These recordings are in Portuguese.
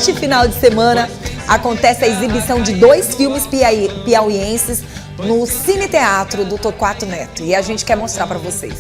neste final de semana acontece a exibição de 2 filmes piauienses no Cine Teatro do Torquato Neto. E a gente quer mostrar para vocês.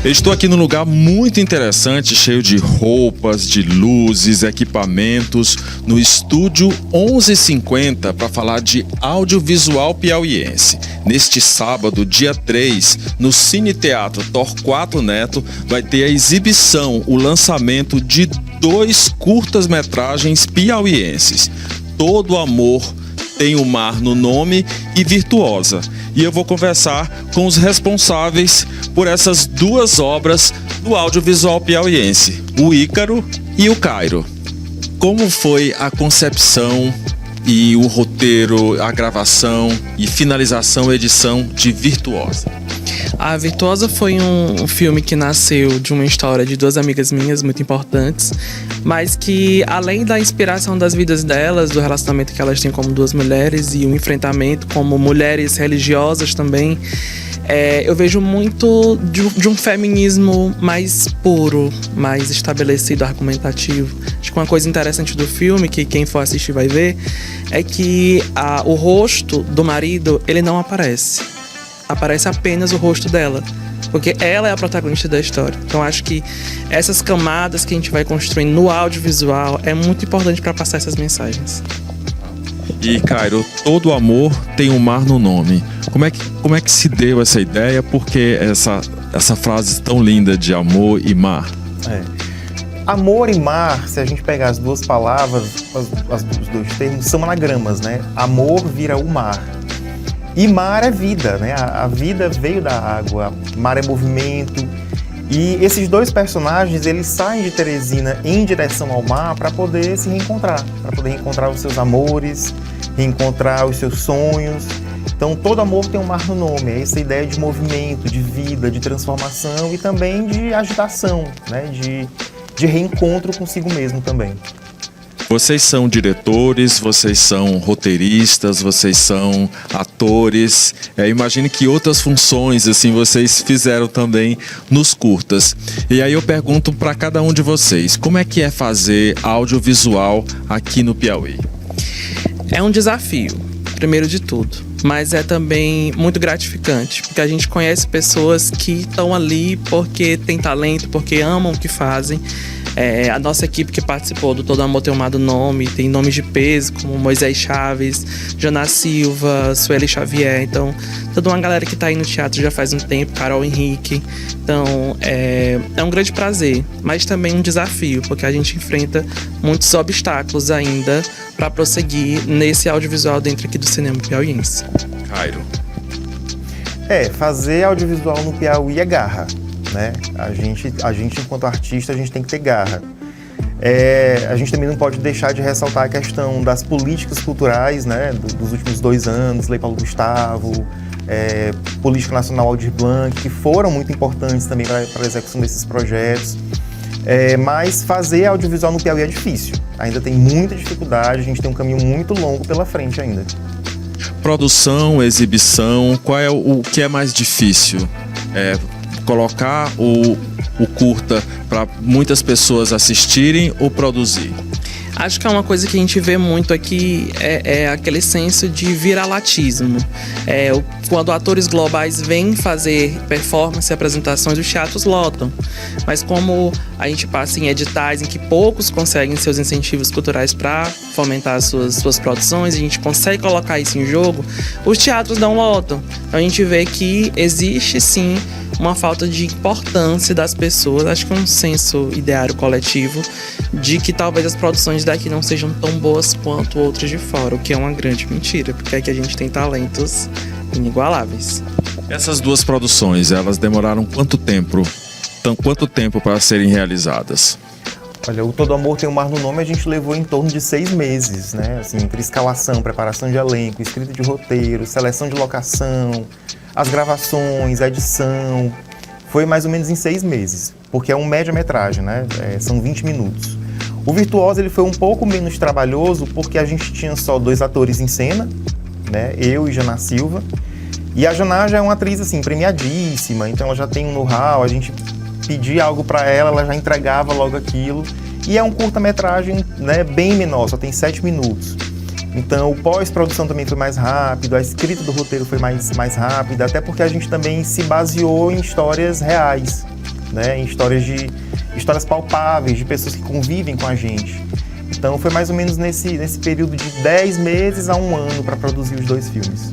Eu estou aqui num lugar muito interessante, cheio de roupas, de luzes, equipamentos, no estúdio 1150 para falar de audiovisual piauiense. Neste sábado, dia 3, no Cine Teatro Torquato Neto, vai ter a exibição, o lançamento de 2 curtas-metragens piauienses. Todo Amor Tem o Mar no Nome e Virtuosa. E eu vou conversar com os responsáveis por essas 2 obras do audiovisual piauiense, o Ícaro e o Cairo. Como foi a concepção e o roteiro, a gravação e finalização, edição de Virtuosa? A Virtuosa foi um filme que nasceu de uma história de 2 amigas minhas muito importantes, mas que, além da inspiração das vidas delas, do relacionamento que elas têm como 2 mulheres e o enfrentamento como mulheres religiosas também, eu vejo muito de um feminismo mais puro, mais estabelecido, argumentativo. Acho que uma coisa interessante do filme, que quem for assistir vai ver, é que o rosto do marido, ele não aparece. Aparece apenas o rosto dela, porque ela é a protagonista da história. Então acho que essas camadas que a gente vai construindo no audiovisual é muito importante para passar essas mensagens. E Cairo, todo amor tem um mar no nome. Como é que se deu essa ideia? Por que essa frase tão linda de amor e mar? Amor e mar, se a gente pegar as 2 palavras, os 2 termos, são anagramas, né? Amor vira o mar. E mar é vida, né? A vida veio da água, mar é movimento. E esses 2 personagens, eles saem de Teresina em direção ao mar para poder se reencontrar, para poder reencontrar os seus amores, reencontrar os seus sonhos. Então, todo amor tem um mar no nome, é essa ideia de movimento, de vida, de transformação e também de agitação, né? De reencontro consigo mesmo também. Vocês são diretores, vocês são roteiristas, vocês são atores. Imagine que outras funções assim vocês fizeram também nos curtas. E aí eu pergunto para cada um de vocês, como é que é fazer audiovisual aqui no Piauí? É um desafio, primeiro de tudo, mas é também muito gratificante, porque a gente conhece pessoas que estão ali porque têm talento, porque amam o que fazem. A nossa equipe que participou do Todo Amor Tem um Mar no Nome tem nomes de peso, como Moisés Chaves, Jana Silva, Sueli Xavier. Então, toda uma galera que está aí no teatro já faz um tempo, Carol Henrique. Então, é um grande prazer, mas também um desafio, porque a gente enfrenta muitos obstáculos ainda para prosseguir nesse audiovisual dentro aqui do cinema piauiense. Cairo. Fazer audiovisual no Piauí é garra. Né? A gente, enquanto artista, a gente tem que ter garra. A gente também não pode deixar de ressaltar a questão das políticas culturais, né? Dos últimos 2 anos, Lei Paulo Gustavo, Política Nacional Aldir Blanc, que foram muito importantes também para a execução desses projetos. Mas fazer audiovisual no Piauí é difícil, ainda tem muita dificuldade, a gente tem um caminho muito longo pela frente ainda. Produção, exibição, qual é o que é mais difícil? Colocar o curta para muitas pessoas assistirem ou produzir? Acho que é uma coisa que a gente vê muito aqui, é aquele senso de viralatismo. Quando atores globais vêm fazer performance e apresentações, os teatros lotam. Mas como a gente passa em editais em que poucos conseguem seus incentivos culturais para fomentar suas produções, a gente consegue colocar isso em jogo, os teatros não lotam. Então a gente vê que existe sim uma falta de importância das pessoas, acho que é um senso ideário coletivo de que talvez as produções daqui não sejam tão boas quanto outras de fora, o que é uma grande mentira, porque aqui a gente tem talentos inigualáveis. Essas 2 produções, elas demoraram quanto tempo para serem realizadas? Olha, o Todo Amor Tem um Mar no Nome a gente levou em torno de 6 meses, né? Assim, entre escalação, preparação de elenco, escrita de roteiro, seleção de locação, as gravações, a edição. Foi mais ou menos em 6 meses, porque é um média-metragem, né? São 20 minutos. O Virtuosa ele foi um pouco menos trabalhoso porque a gente tinha só 2 atores em cena, né? Eu e Jana Silva. E a Jana já é uma atriz assim, premiadíssima, então ela já tem um know-how, a gente pedia algo para ela, ela já entregava logo aquilo. E é um curta-metragem, né, bem menor, só tem 7 minutos. Então, o pós-produção também foi mais rápido, a escrita do roteiro foi mais rápida, até porque a gente também se baseou em histórias reais, né, em histórias palpáveis, de pessoas que convivem com a gente. Então, foi mais ou menos nesse período de 10 meses a 1 ano para produzir os 2 filmes.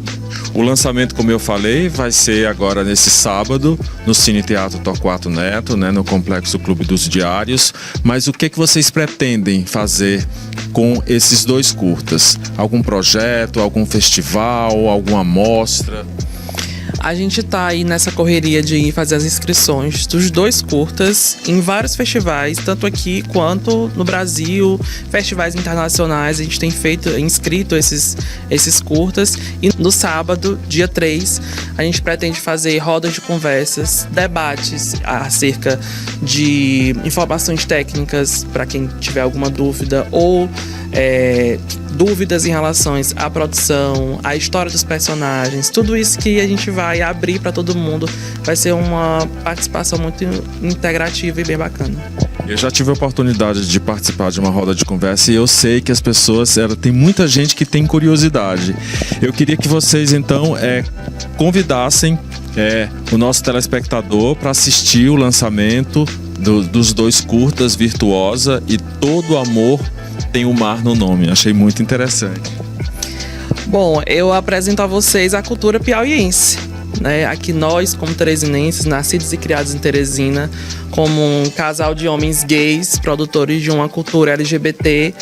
O lançamento, como eu falei, vai ser agora nesse sábado, no Cine Teatro Torquato Neto, né, no Complexo Clube dos Diários. Mas o que vocês pretendem fazer com esses 2 curtas? Algum projeto, algum festival, alguma mostra? A gente tá aí nessa correria de ir fazer as inscrições dos 2 curtas em vários festivais, tanto aqui quanto no Brasil, festivais internacionais. A gente tem inscrito esses curtas. E no sábado, dia 3, a gente pretende fazer rodas de conversas, debates acerca de informações técnicas para quem tiver alguma dúvida ou dúvidas em relação à produção, à história dos personagens, tudo isso que a gente vai abrir para todo mundo. Vai ser uma participação muito integrativa e bem bacana. Eu já tive a oportunidade de participar de uma roda de conversa e eu sei que as pessoas, tem muita gente que tem curiosidade. Eu queria que vocês então convidassem o nosso telespectador para assistir o lançamento dos 2 curtas, Virtuosa e Todo Amor Tem o Mar no Nome. Achei muito interessante. Bom, eu apresento a vocês a cultura piauiense, né? Aqui nós, como teresinenses, nascidos e criados em Teresina, como um casal de homens gays, produtores de uma cultura LGBT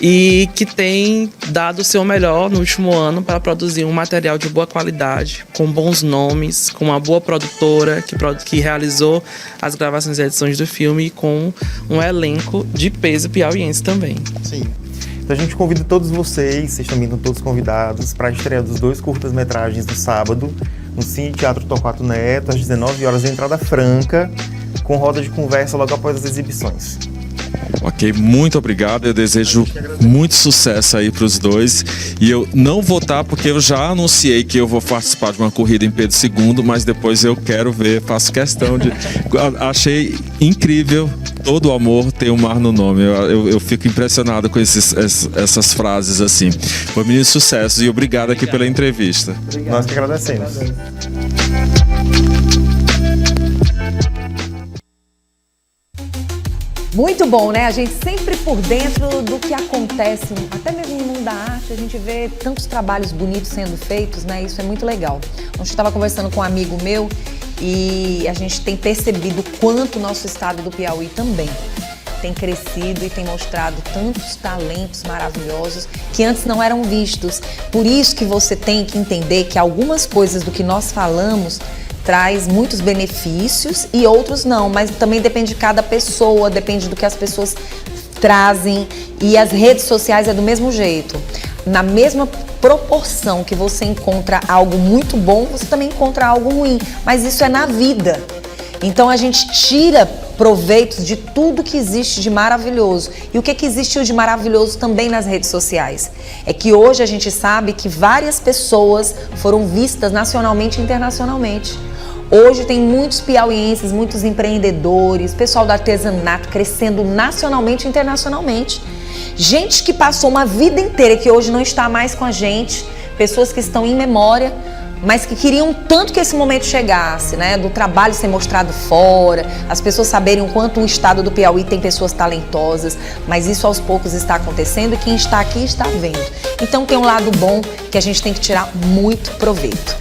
e que tem dado o seu melhor no último ano para produzir um material de boa qualidade, com bons nomes, com uma boa produtora que realizou as gravações e edições do filme e com um elenco de peso piauiense também. Sim. Então a gente convida todos vocês também estão todos convidados para a estreia dos 2 curtas-metragens no sábado, no Cine Teatro Torquato Neto, às 19 horas, entrada franca, com roda de conversa logo após as exibições. Ok, muito obrigado. Eu desejo muito sucesso aí para os 2. E eu não vou estar porque eu já anunciei que eu vou participar de uma corrida em Pedro II, mas depois eu quero ver, faço questão de... Achei incrível. Todo amor tem o mar no nome. Eu fico impressionado com essas frases assim. Foi menino sucesso e obrigado aqui pela entrevista. Obrigado. Nós que agradecemos. Muito bom, né? A gente sempre por dentro do que acontece, até mesmo no mundo da arte, a gente vê tantos trabalhos bonitos sendo feitos, né? Isso é muito legal. Ontem eu estava conversando com um amigo meu e a gente tem percebido o quanto o nosso estado do Piauí também tem crescido e tem mostrado tantos talentos maravilhosos que antes não eram vistos. Por isso que você tem que entender que algumas coisas do que nós falamos traz muitos benefícios e outros não, mas também depende de cada pessoa, depende do que as pessoas trazem. E as redes sociais é do mesmo jeito. Na mesma proporção que você encontra algo muito bom, você também encontra algo ruim, mas isso é na vida. Então a gente tira proveitos de tudo que existe de maravilhoso. E o que existiu de maravilhoso também nas redes sociais? É que hoje a gente sabe que várias pessoas foram vistas nacionalmente e internacionalmente. Hoje tem muitos piauienses, muitos empreendedores, pessoal do artesanato crescendo nacionalmente e internacionalmente. Gente que passou uma vida inteira que hoje não está mais com a gente, pessoas que estão em memória, mas que queriam tanto que esse momento chegasse, né? Do trabalho ser mostrado fora, as pessoas saberem o quanto o estado do Piauí tem pessoas talentosas, mas isso aos poucos está acontecendo e quem está aqui está vendo. Então tem um lado bom que a gente tem que tirar muito proveito.